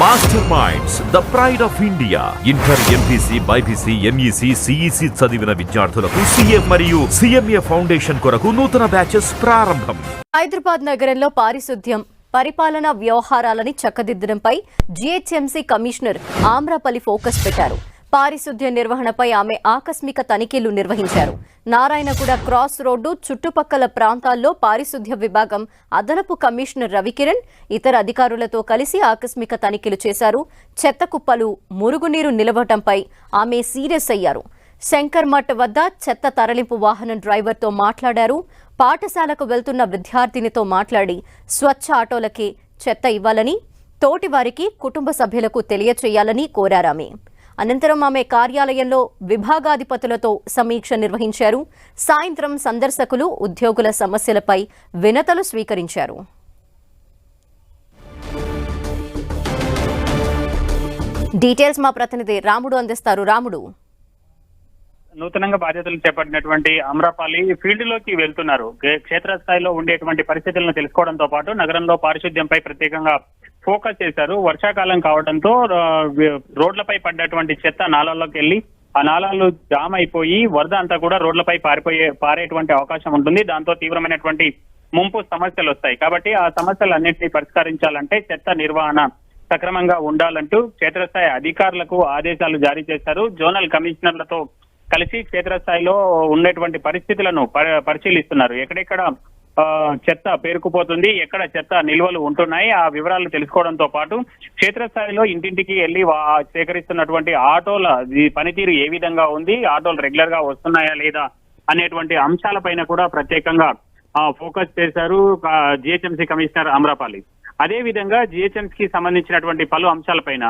Master minds the pride of India. Inter, MPC, BiPC, MEC, CEC చదివిన విద్యార్థులకు CA మరియు CMA foundation కొరకు నూతన బ్యాచెస్ ప్రారంభం. హైదరాబాద్ నగరంలో పారిశుద్ధ్యం, పరిపాలనా వ్యవహారాలని చక్కదిద్దడంపై జీహెచ్ఎంసీ కమిషనర్ ఆమ్రపల్లి ఫోకస్ పెట్టారు. పారిశుద్ధ్య నిర్వహణపై ఆమె ఆకస్మిక తనిఖీలు నిర్వహించారు. నారాయణగూడ క్రాస్ రోడ్డు చుట్టుపక్కల ప్రాంతాల్లో పారిశుద్ధ్య విభాగం అదనపు కమిషనర్ రవికిరణ్ ఇతర అధికారులతో కలిసి ఆకస్మిక తనిఖీలు చేశారు. చెత్త కుప్పలు, మురుగునీరు నిలవటంపై ఆమె సీరియస్ అయ్యారు. శంకర్ మఠ్ వద్ద చెత్త తరలింపు వాహనం డ్రైవర్తో మాట్లాడారు. పాఠశాలకు వెళ్తున్న విద్యార్థినితో మాట్లాడి స్వచ్ఛ ఆటోలకే చెత్త ఇవ్వాలని, తోటి వారికి కుటుంబ సభ్యులకు తెలియచేయాలని కోరారామె. అనంతరం ఆమె కార్యాలయంలో విభాగాధిపతులతో సమీక్ష నిర్వహించారు. సాయంత్రం సందర్శకులు, ఉద్యోగుల సమస్యలపై వినతులు స్వీకరించారు. డీటెయిల్స్ మా ప్రతినిధి రాముడు అందిస్తారు. రాముడు, నూతనంగా బాధ్యతలు చేపట్టినటువంటి ఆమ్రపాలి ఫీల్డ్ లోకి వెళ్తున్నారు. క్షేత్రస్థాయిలో ఉండేటువంటి పరిస్థితులను తెలుసుకోవడంతో పాటు నగరంలో పారిశుద్ధ్యంపై ప్రత్యేకంగా ఫోకస్ చేశారు. వర్షాకాలం కావడంతో రోడ్లపై పడ్డటువంటి చెత్త నాలాల్లోకి వెళ్లి ఆ నాలాలు జామ్ అయిపోయి వరద అంతా కూడా రోడ్లపై పారేటువంటి అవకాశం ఉంటుంది. దాంతో తీవ్రమైనటువంటి ముంపు సమస్యలు వస్తాయి. కాబట్టి ఆ సమస్యలన్నింటినీ పరిష్కరించాలంటే చెత్త నిర్వహణ సక్రమంగా ఉండాలంటూ క్షేత్రస్థాయి అధికారులకు ఆదేశాలు జారీ చేశారు. జోనల్ కమిషనర్లతో కలిసి క్షేత్రస్థాయిలో ఉండేటువంటి పరిస్థితులను పరిశీలిస్తున్నారు. ఎక్కడెక్కడ చెత్త పేరుకుపోతుంది, ఎక్కడ చెత్త నిల్వలు ఉంటున్నాయి, ఆ వివరాలు తెలుసుకోవడంతో పాటు క్షేత్రస్థాయిలో ఇంటింటికి వెళ్లి సేకరిస్తున్నటువంటి ఆటోల పనితీరు ఏ విధంగా ఉంది, ఆటోలు రెగ్యులర్ గా వస్తున్నాయా లేదా అనేటువంటి అంశాలపైన కూడా ప్రత్యేకంగా ఫోకస్ చేశారు జిహెచ్ఎంసీ కమిషనర్ ఆమ్రపాలి. అదే విధంగా జిహెచ్ఎంసీకి సంబంధించినటువంటి పలు అంశాలపైన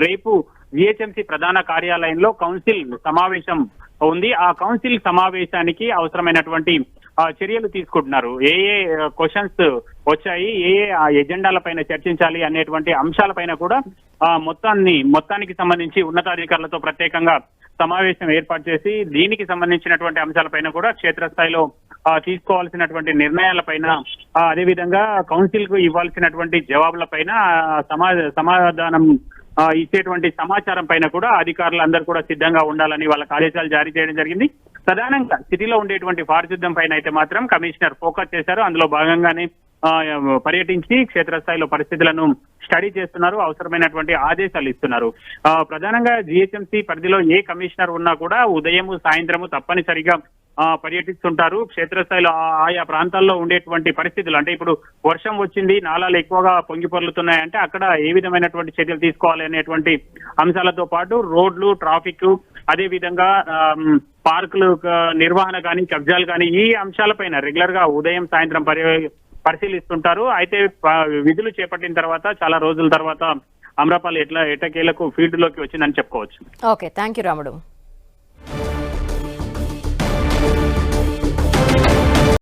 రేపు జిహెచ్ఎంసీ ప్రధాన కార్యాలయంలో కౌన్సిల్ సమావేశం ఉంది. ఆ కౌన్సిల్ సమావేశానికి అవసరమైనటువంటి చర్యలు తీసుకుంటున్నారు. ఏ క్వశ్చన్స్ వచ్చాయి, ఏ ఎజెండాల పైన చర్చించాలి అనేటువంటి అంశాలపైన కూడా మొత్తానికి సంబంధించి ఉన్నతాధికారులతో ప్రత్యేకంగా సమావేశం ఏర్పాటు చేసి దీనికి సంబంధించినటువంటి అంశాలపైన కూడా క్షేత్రస్థాయిలో తీసుకోవాల్సినటువంటి నిర్ణయాలపైన, అదేవిధంగా కౌన్సిల్ కు ఇవ్వాల్సినటువంటి జవాబులపైన సమాధానం ఇచ్చేటువంటి సమాచారం పైన కూడా అధికారులందరూ కూడా సిద్ధంగా ఉండాలని వాళ్ళకి ఆదేశాలు జారీ చేయడం జరిగింది. ప్రధానంగా సిటీలో ఉండేటువంటి పారిశుద్ధ్యం పైన అయితే మాత్రం కమిషనర్ ఫోకస్ చేశారు. అందులో భాగంగానే పర్యటించి క్షేత్రస్థాయిలో పరిస్థితులను స్టడీ చేస్తున్నారు, అవసరమైనటువంటి ఆదేశాలు ఇస్తున్నారు. ప్రధానంగా జిహెచ్ఎంసీ పరిధిలో ఏ కమిషనర్ ఉన్నా కూడా ఉదయం సాయంత్రము తప్పనిసరిగా పర్యటిస్తుంటారు. క్షేత్రస్థాయిలో ఆయా ప్రాంతాల్లో ఉండేటువంటి పరిస్థితులు, అంటే ఇప్పుడు వర్షం వచ్చింది, నాలాలు ఎక్కువగా పొంగి పొర్లుతున్నాయంటే అక్కడ ఏ విధమైనటువంటి చర్యలు తీసుకోవాలి అనేటువంటి అంశాలతో పాటు రోడ్లు, ట్రాఫిక్, అదే విధంగా పార్కులు నిర్వహణ కానీ, కబ్జాలు కానీ, ఈ అంశాలపైన రెగ్యులర్ గా ఉదయం సాయంత్రం పరిశీలిస్తుంటారు. అయితే విధులు చేపట్టిన తర్వాత చాలా రోజుల తర్వాత ఆమ్రపాలి ఎటకేలకు ఫీల్డ్ లోకి వచ్చిందని చెప్పుకోవచ్చు. ఓకే, థ్యాంక్ యూ రాముడు.